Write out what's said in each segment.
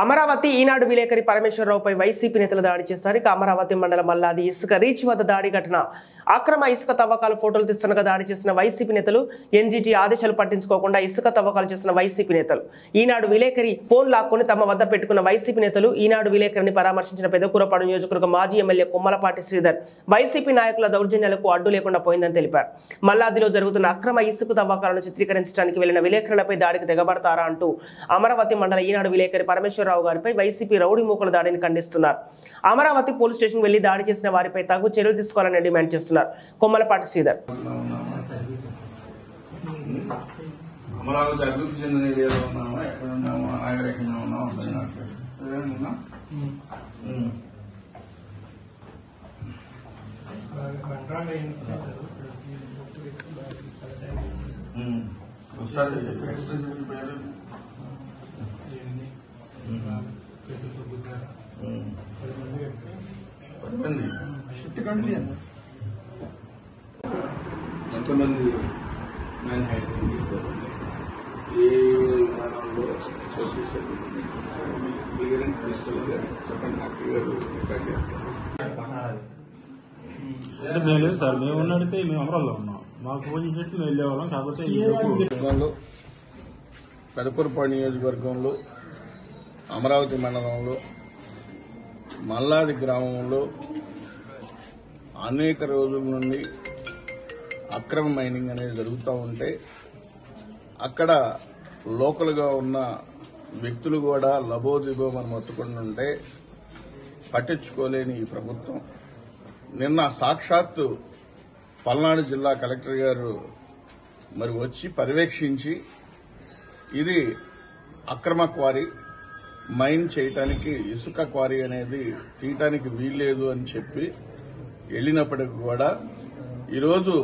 అమరావతి ఈనాడు విలేకరి పరమేశ్వరరావుపై వైసీపీ నేతలు దాడి చేశారు. ఇక అమరావతి మండలం మల్లాది ఇసుక రీచ్ వద్ద దాడి ఘటన. అక్రమ ఇసుక తవ్వకాలు ఫోటోలు తీస్తుండగా దాడి చేసిన వైసీపీ నేతలు, ఎన్జీటీ ఆదేశాలు పట్టించుకోకుండా ఇసుక తవ్వకాలు చేసిన వైసీపీ నేతలు, ఈనాడు విలేకరి ఫోన్ లాక్కొని తమ వద్ద పెట్టుకున్న వైసీపీ నేతలు, ఈనాడు విలేకరిని పరామర్శించిన పెదకూరపాడు నియోజకవర్గం మాజీ ఎమ్మెల్యే కొమ్మలపాటి శ్రీధర్ వైసీపీ నాయకుల దౌర్జన్యాలకు అడ్డు లేకుండా పోయిందని తెలిపారు. మల్లాదిలో జరుగుతున్న అక్రమ ఇసుక తవ్వకాలను చిత్రీకరించడానికి వెళ్లిన విలేకరులపై దాడికి దిగబడతారా అంటూ అమరావతి మండల ఈనాడు విలేకరి పరమేశ్వరరావు గారిపై వైసీపీ రౌడీ మూకల దాడిని ఖండిస్తున్నారు. అమరావతి పోలీస్ స్టేషన్ వెళ్లి దాడి చేసిన వారిపై తగు చర్యలు తీసుకోవాలని డిమాండ్ చేస్తున్నారు. కొమ్మలపాటి శ్రీధర్. అమరావతి అభివృద్ధి చెందిన ఏరియాలో ఉన్నామా, ఎక్కడ ఉన్నామా, నాగరికంగా ఉన్నామా అర్థం కావట్లేదు. ఒకసారి ఎక్స్ప్లెయిన్ పేరు ఎంతమంది మ్యాన్ హ్యాండింగ్ చేశారు, ఏ విధానంలో క్లియరెన్స్ తీసుకోవాలి చెప్పండి. డాక్టర్ గారు రికార్డ్ చేస్తారు. అంటే మేము లేదు సార్, మేము ఉన్నడితే మేము అమరాల్లో ఉన్నాం, మాకు ఫోన్ చేసేట్టు మేము వెళ్ళేవాళ్ళం. కాకపోతే పెదకూరపాడు నియోజకవర్గంలో అమరావతి మండలంలో మల్లాది గ్రామంలో అనేక రోజుల నుండి అక్రమ మైనింగ్ అనేది జరుగుతూ ఉంటే అక్కడ లోకల్గా ఉన్న వ్యక్తులు కూడా లబోదిబోమని మొత్తుకుంటుంటే పట్టించుకోలేని ఈ ప్రభుత్వం నిన్న సాక్షాత్తు పల్నాడు జిల్లా కలెక్టర్ గారు మరి వచ్చి పర్యవేక్షించి ఇది అక్రమ క్వారీ, మైన్ చేయటానికి ఇసుక క్వారీ అనేది తీయటానికి వీల్లేదు అని చెప్పి వెళ్ళినప్పటికీ కూడా ఈరోజు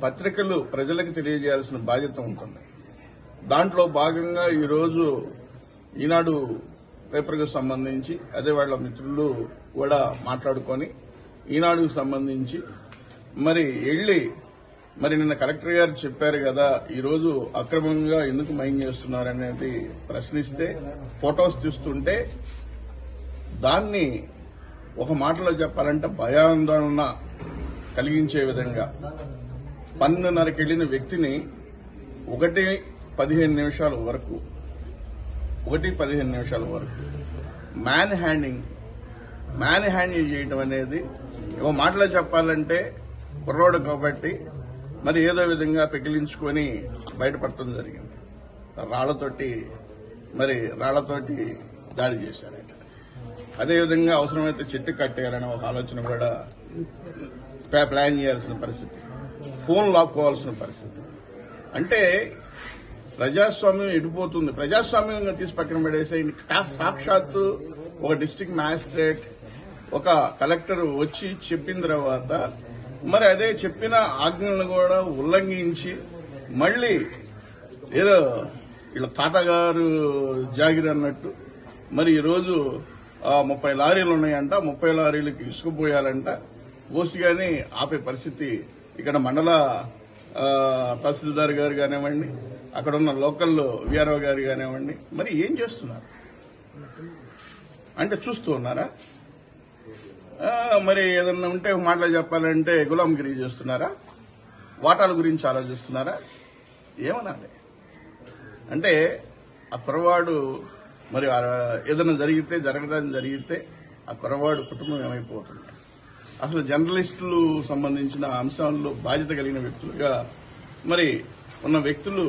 పత్రికలు ప్రజలకు తెలియజేయాల్సిన బాధ్యత ఉంటుంది. దాంట్లో భాగంగా ఈరోజు ఈనాడు పేపర్కు సంబంధించి అదే వాళ్ళ మిత్రులు కూడా మాట్లాడుకొని ఈనాడుకు సంబంధించి మరి వెళ్లి మరి నిన్న కలెక్టర్ గారు చెప్పారు కదా, ఈరోజు అక్రమంగా ఎందుకు మైన్ చేస్తున్నారనేది ప్రశ్నిస్తే ఫొటోస్ తీస్తుంటే దాన్ని ఒక మాటలో చెప్పాలంటే భయాందోళన కలిగించే విధంగా 12:30కి వెళ్లిన వ్యక్తిని 1:15 నిమిషాల వరకు మ్యాన్ హ్యాండింగ్ చేయడం అనేది ఒక మాటలో చెప్పాలంటే కుర్రోడు కాబట్టి మరి ఏదో విధంగా పెకిలించుకొని బయటపడటం జరిగింది. రాళ్లతోటి దాడి చేశారు. అదేవిధంగా అవసరమైతే చెట్టు కట్టేయాలనే ఒక ఆలోచన కూడా ప్లాన్ చేయాల్సిన పరిస్థితి, ఫోన్ లాక్కోవాల్సిన పరిస్థితి. అంటే ప్రజాస్వామ్యం ఎడిపోతుంది. ప్రజాస్వామ్యంగా తీసి పక్కన పడేసే సాక్షాత్తు ఒక డిస్ట్రిక్ట్ మ్యాజిస్ట్రేట్ ఒక కలెక్టర్ వచ్చి చెప్పిన తర్వాత మరి అదే చెప్పిన ఆజ్ఞలను కూడా ఉల్లంఘించి మళ్లీ ఏదో వీళ్ళ తాతగారు జాగిరి అన్నట్టు మరి ఈరోజు 30 లారీలు ఉన్నాయంట, 30 లారీలకి ఇసుకుపోయాలంట, పోసిగానే ఆపే పరిస్థితి ఇక్కడ మండల తహసీల్దార్ గారు కానివ్వండి, అక్కడ ఉన్న లోకల్ విఆర్ఓ గారు కానివ్వండి, మరి ఏం చేస్తున్నారు అంటే చూస్తూ ఉన్నారా? మరి ఏదన్నా ఉంటే మాటలు చెప్పాలంటే గులాంగిరి చేస్తున్నారా? వాటాల గురించి ఆలోచిస్తున్నారా? ఏమనాలి అంటే ఆ కుర్రవాడు మరి ఏదైనా జరగడానికి జరిగితే ఆ కుర్రవాడు కుటుంబం ఏమైపోతుంది? అసలు జర్నలిస్టులు సంబంధించిన అంశాల్లో బాధ్యత కలిగిన వ్యక్తులుగా మరి ఉన్న వ్యక్తులు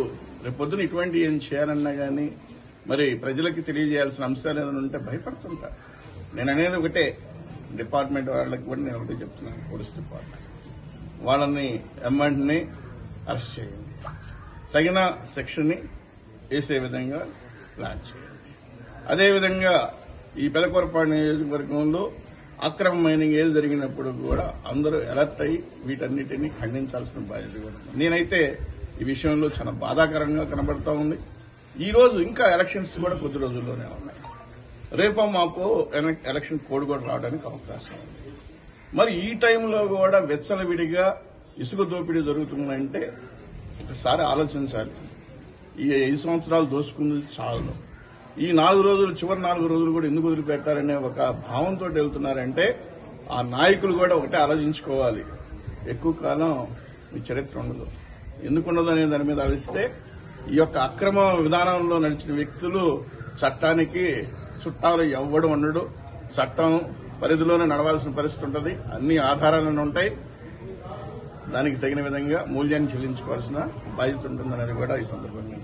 రేపొద్దున ఇటువంటి ఏం చేయాలన్నా గానీ మరి ప్రజలకి తెలియజేయాల్సిన అంశాలు ఏదైనా ఉంటే భయపడుతుంటారు. నేను అనేది ఒకటే, డిపార్ట్మెంట్ వాళ్ళకి కూడా నేను ఒకటే చెప్తున్నాను, పోలీస్ డిపార్ట్మెంట్ వాళ్ళని వెంటనే అరెస్ట్ చేయండి, తగిన సెక్షన్ ని వేసే విధంగా ప్లాన్ చేయండి. అదేవిధంగా ఈ పెదకూరపాడు నియోజకవర్గంలో అక్రమ మైనింగ్ ఏది జరిగినప్పుడు కూడా అందరూ అలర్ట్ అయ్యి వీటన్నిటినీ ఖండించాల్సిన బాధ్యత కూడా. నేనైతే ఈ విషయంలో చాలా బాధాకరంగా కనబడతా ఉంది. ఈ రోజు ఇంకా ఎలక్షన్స్ కూడా కొద్ది రోజుల్లోనే ఉన్నాయి. రేపో మాపో ఎలక్షన్ కోడ్ కూడా రావడానికి అవకాశం ఉంది. మరి ఈ టైంలో కూడా వెచ్చలవిడిగా ఇసుక దోపిడీ జరుగుతుందంటే ఒకసారి ఆలోచించాలి. ఈ 5 సంవత్సరాలు దోచుకుంది చాలు. ఈ 4 రోజులు చివరి 4 రోజులు కూడా ఎందుకు వదిలిపెట్టారనే ఒక భావంతో వెళ్తున్నారంటే ఆ నాయకులు కూడా ఒకటే ఆలోచించుకోవాలి. ఎక్కువ కాలం మీ చరిత్ర ఉండదు. ఎందుకు ఉండదు అనే దాని మీద ఆలోచిస్తే ఈ యొక్క అక్రమ విధానంలో నడిచిన వ్యక్తులు చట్టానికి చుట్టాలు ఎవ్వడం ఉండడు. చట్టం పరిధిలోనే నడవాల్సిన పరిస్థితి ఉంటుంది. అన్ని ఆధారాలను ఉంటాయి. దానికి తగిన విధంగా మూల్యాన్ని చెల్లించుకోవాల్సిన బాధ్యత ఉంటుందనేది కూడా ఈ సందర్భంగా